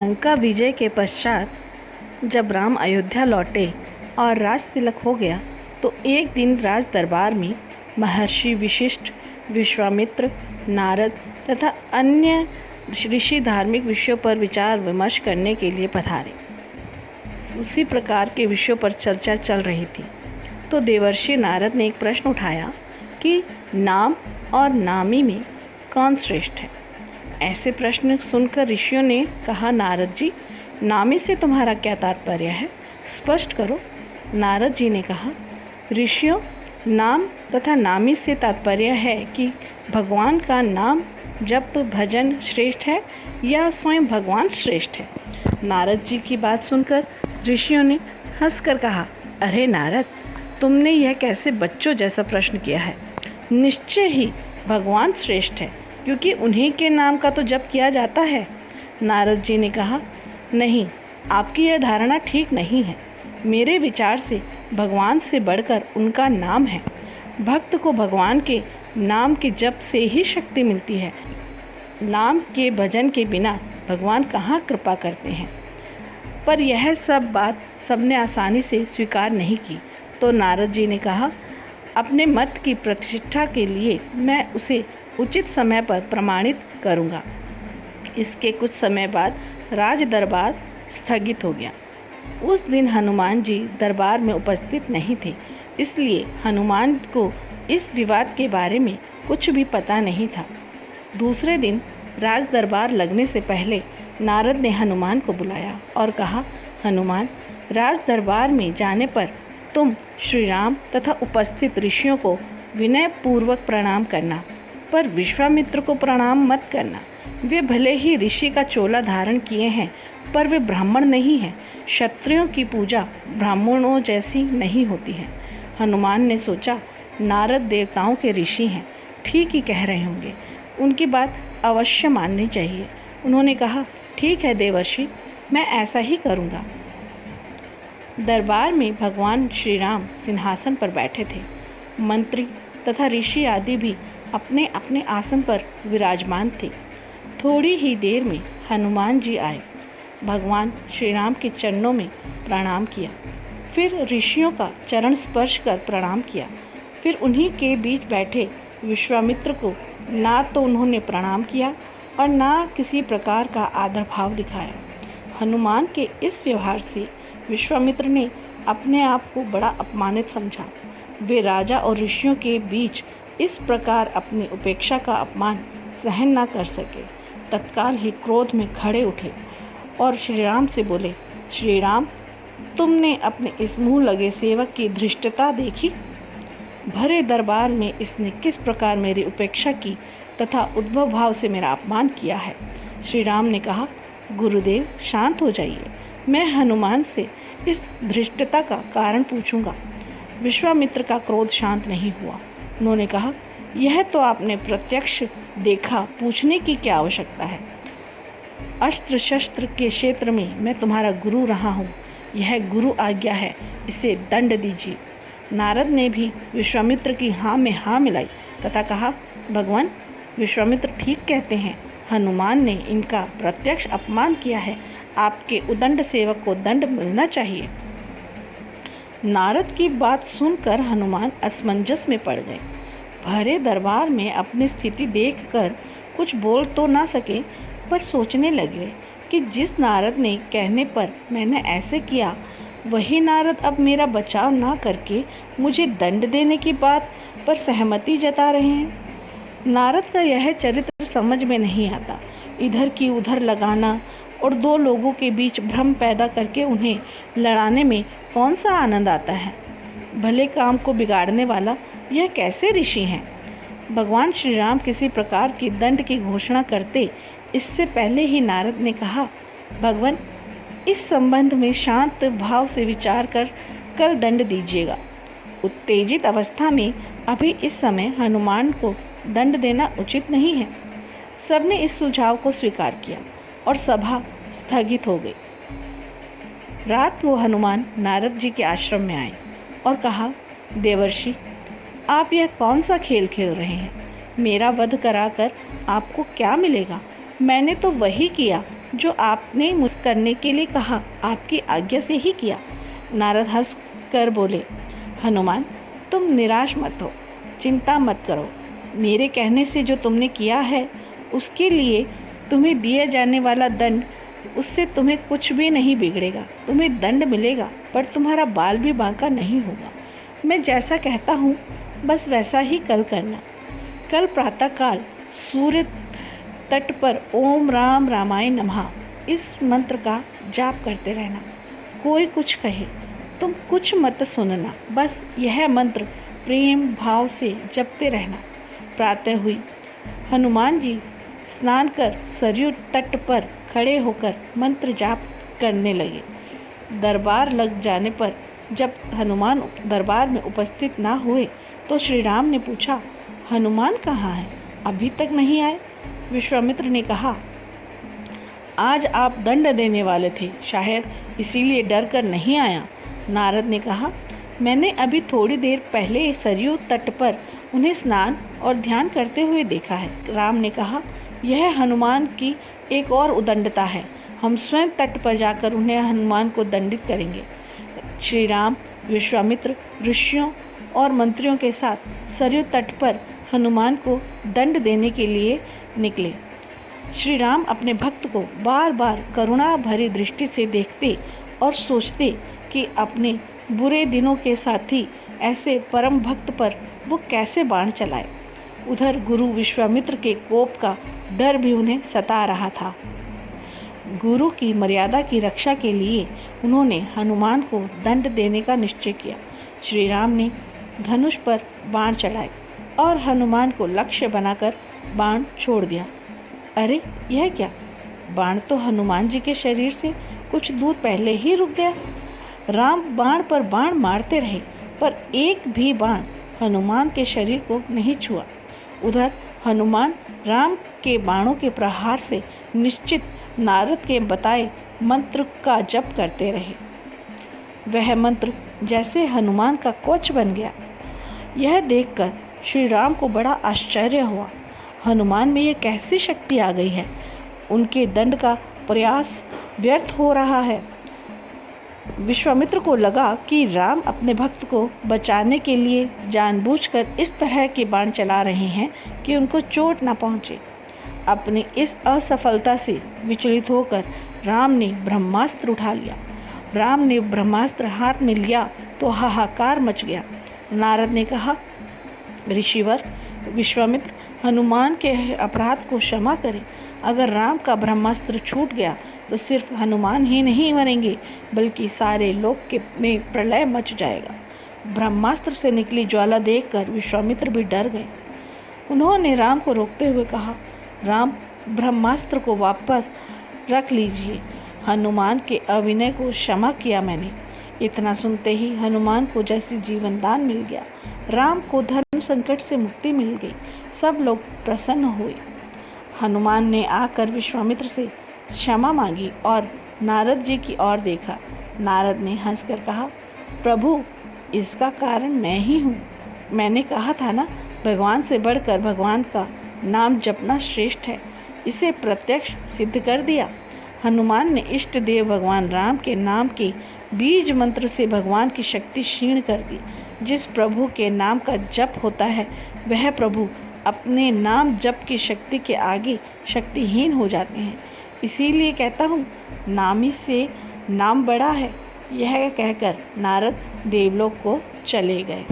लंका विजय के पश्चात जब राम अयोध्या लौटे और राज तिलक हो गया तो एक दिन राज दरबार में महर्षि वशिष्ठ, विश्वामित्र, नारद तथा अन्य ऋषि धार्मिक विषयों पर विचार विमर्श करने के लिए पधारे। उसी प्रकार के विषयों पर चर्चा चल रही थी तो देवर्षि नारद ने एक प्रश्न उठाया कि नाम और नामी में कौन श्रेष्ठ है। ऐसे प्रश्न सुनकर ऋषियों ने कहा, नारद जी, नामी से तुम्हारा क्या तात्पर्य है, स्पष्ट करो। नारद जी ने कहा, ऋषियों, नाम तथा नामी से तात्पर्य है कि भगवान का नाम जप भजन श्रेष्ठ है या स्वयं भगवान श्रेष्ठ है। नारद जी की बात सुनकर ऋषियों ने हंसकर कहा, अरे नारद, तुमने यह कैसे बच्चों जैसा प्रश्न किया है। निश्चय ही भगवान श्रेष्ठ है क्योंकि उन्हीं के नाम का तो जप किया जाता है। नारद जी ने कहा, नहीं, आपकी यह धारणा ठीक नहीं है। मेरे विचार से भगवान से बढ़कर उनका नाम है। भक्त को भगवान के नाम के जप से ही शक्ति मिलती है। नाम के भजन के बिना भगवान कहाँ कृपा करते हैं। पर यह सब बात सबने आसानी से स्वीकार नहीं की तो नारद जी ने कहा, अपने मत की प्रतिष्ठा के लिए मैं उसे उचित समय पर प्रमाणित करूँगा। इसके कुछ समय बाद राज दरबार स्थगित हो गया। उस दिन हनुमान जी दरबार में उपस्थित नहीं थे, इसलिए हनुमान को इस विवाद के बारे में कुछ भी पता नहीं था। दूसरे दिन राज दरबार लगने से पहले नारद ने हनुमान को बुलाया और कहा, हनुमान, राज दरबार में जाने पर तुम श्री राम तथा उपस्थित ऋषियों को विनय पूर्वक प्रणाम करना, पर विश्वामित्र को प्रणाम मत करना। वे भले ही ऋषि का चोला धारण किए हैं पर वे ब्राह्मण नहीं हैं। क्षत्रियों की पूजा ब्राह्मणों जैसी नहीं होती है। हनुमान ने सोचा, नारद देवताओं के ऋषि हैं, ठीक ही कह रहे होंगे, उनकी बात अवश्य माननी चाहिए। उन्होंने कहा, ठीक है देवर्षि, मैं ऐसा ही करूँगा। दरबार में भगवान श्री राम सिंहासन पर बैठे थे। मंत्री तथा ऋषि आदि भी अपने अपने आसन पर विराजमान थे। थोड़ी ही देर में हनुमान जी आए। भगवान श्री राम के चरणों में प्रणाम किया, फिर ऋषियों का चरण स्पर्श कर प्रणाम किया। फिर उन्हीं के बीच बैठे विश्वामित्र को ना तो उन्होंने प्रणाम किया और ना किसी प्रकार का आदर भाव दिखाया। हनुमान के इस व्यवहार से विश्वामित्र ने अपने आप को बड़ा अपमानित समझा। वे राजा और ऋषियों के बीच इस प्रकार अपनी उपेक्षा का अपमान सहन न कर सके। तत्काल ही क्रोध में खड़े उठे और श्री राम से बोले, श्री राम, तुमने अपने इस मुँह लगे सेवक की धृष्टता देखी। भरे दरबार में इसने किस प्रकार मेरी उपेक्षा की तथा उद्भव भाव से मेरा अपमान किया है। श्री राम ने कहा, गुरुदेव, शांत हो जाइए, मैं हनुमान से इस धृष्टता का कारण पूछूंगा। विश्वामित्र का क्रोध शांत नहीं हुआ। उन्होंने कहा, यह तो आपने प्रत्यक्ष देखा, पूछने की क्या आवश्यकता है। अस्त्र शस्त्र के क्षेत्र में मैं तुम्हारा गुरु रहा हूँ, यह गुरु आज्ञा है, इसे दंड दीजिए। नारद ने भी विश्वामित्र की हाँ में हाँ मिलाई तथा कहा, भगवान, विश्वामित्र ठीक कहते हैं, हनुमान ने इनका प्रत्यक्ष अपमान किया है, आपके उदंड सेवक को दंड मिलना चाहिए। नारद की बात सुनकर हनुमान असमंजस में पड़ गए। भरे दरबार में अपनी स्थिति देखकर कुछ बोल तो ना सके, पर सोचने लगे कि जिस नारद ने कहने पर मैंने ऐसे किया, वही नारद अब मेरा बचाव ना करके मुझे दंड देने की बात पर सहमति जता रहे हैं। नारद का यह चरित्र समझ में नहीं आता। इधर की उधर लगाना और दो लोगों के बीच भ्रम पैदा करके उन्हें लड़ाने में कौन सा आनंद आता है। भले काम को बिगाड़ने वाला यह कैसे ऋषि हैं। भगवान श्री राम किसी प्रकार की दंड की घोषणा करते इससे पहले ही नारद ने कहा, भगवान, इस संबंध में शांत भाव से विचार कर कल दंड दीजिएगा। उत्तेजित अवस्था में अभी इस समय हनुमान को दंड देना उचित नहीं है। सबने इस सुझाव को स्वीकार किया और सभा स्थगित हो गई। रात को हनुमान नारद जी के आश्रम में आए और कहा, देवर्षि, आप यह कौन सा खेल खेल रहे हैं। मेरा वध कराकर आपको क्या मिलेगा। मैंने तो वही किया जो आपने मुझ करने के लिए कहा आपकी आज्ञा से ही किया। नारद हंस कर बोले, हनुमान तुम निराश मत हो, चिंता मत करो। मेरे कहने से जो तुमने किया है उसके लिए तुम्हें दिया जाने वाला दंड, उससे तुम्हें कुछ भी नहीं बिगड़ेगा। तुम्हें दंड मिलेगा पर तुम्हारा बाल भी बांका नहीं होगा। मैं जैसा कहता हूँ बस वैसा ही कल करना। कल प्रातःकाल सूर्य तट पर ओम राम रामाय नमः इस मंत्र का जाप करते रहना। कोई कुछ कहे तुम कुछ मत सुनना, बस यह मंत्र प्रेम भाव से जपते रहना। प्रातः हुई हनुमान जी स्नान कर सरयू तट पर खड़े होकर मंत्र जाप करने लगे। दरबार लग जाने पर जब हनुमान दरबार में उपस्थित ना हुए तो श्री राम ने पूछा, हनुमान कहाँ हैं? अभी तक नहीं आए। विश्वामित्र ने कहा, आज आप दंड देने वाले थे, शायद इसीलिए डर कर नहीं आया। नारद ने कहा, मैंने अभी थोड़ी देर पहले सरयू तट पर उन्हें स्नान और ध्यान करते हुए देखा है। राम ने कहा, यह हनुमान की एक और उदंडता है। हम स्वयं तट पर जाकर उन्हें हनुमान को दंडित करेंगे। श्री राम विश्वामित्र ऋषियों और मंत्रियों के साथ सरयू तट पर हनुमान को दंड देने के लिए निकले। श्री राम अपने भक्त को बार बार करुणा भरी दृष्टि से देखते और सोचते कि अपने बुरे दिनों के साथी ऐसे परम भक्त पर वो कैसे बाण चलाए। उधर गुरु विश्वामित्र के कोप का डर भी उन्हें सता रहा था। गुरु की मर्यादा की रक्षा के लिए उन्होंने हनुमान को दंड देने का निश्चय किया। श्री राम ने धनुष पर बाण चढ़ाए और हनुमान को लक्ष्य बनाकर बाण छोड़ दिया। अरे यह क्या? बाण तो हनुमान जी के शरीर से कुछ दूर पहले ही रुक गया। राम बाण पर बाण मारते रहे पर एक भी बाण हनुमान के शरीर को नहीं छुआ। उधर हनुमान राम के बाणों के प्रहार से निश्चित नारद के बताए मंत्र का जप करते रहे। वह मंत्र जैसे हनुमान का कवच बन गया। यह देखकर श्री राम को बड़ा आश्चर्य हुआ। हनुमान में यह कैसी शक्ति आ गई है? उनके दंड का प्रयास व्यर्थ हो रहा है। विश्वामित्र को लगा कि राम अपने भक्त को बचाने के लिए जानबूझकर इस तरह के बाण चला रहे हैं कि उनको चोट न पहुंचे। अपनी इस असफलता से विचलित होकर राम ने ब्रह्मास्त्र उठा लिया। राम ने ब्रह्मास्त्र हाथ में लिया तो हाहाकार मच गया। नारद ने कहा, ऋषिवर विश्वामित्र हनुमान के अपराध को क्षमा करें। अगर राम का ब्रह्मास्त्र छूट गया तो सिर्फ हनुमान ही नहीं मरेंगे बल्कि सारे लोक के में प्रलय मच जाएगा। ब्रह्मास्त्र से निकली ज्वाला देखकर विश्वामित्र भी डर गए। उन्होंने राम को रोकते हुए कहा, राम ब्रह्मास्त्र को वापस रख लीजिए। हनुमान के अविनय को क्षमा किया मैंने। इतना सुनते ही हनुमान को जैसे जीवन दान मिल गया। राम को धर्म संकट से मुक्ति मिल गई। सब लोग प्रसन्न हुए। हनुमान ने आकर विश्वामित्र से क्षमा मांगी और नारद जी की ओर देखा। नारद ने हंसकर कहा, प्रभु इसका कारण मैं ही हूँ। मैंने कहा था ना, भगवान से बढ़कर भगवान का नाम जपना श्रेष्ठ है। इसे प्रत्यक्ष सिद्ध कर दिया। हनुमान ने इष्ट देव भगवान राम के नाम के बीज मंत्र से भगवान की शक्ति क्षीण कर दी। जिस प्रभु के नाम का जप होता है वह प्रभु अपने नाम जप की शक्ति के आगे शक्तिहीन हो जाते हैं। इसीलिए कहता हूँ, नामी से नाम बड़ा है। यह कहकर नारद देवलोक को चले गए।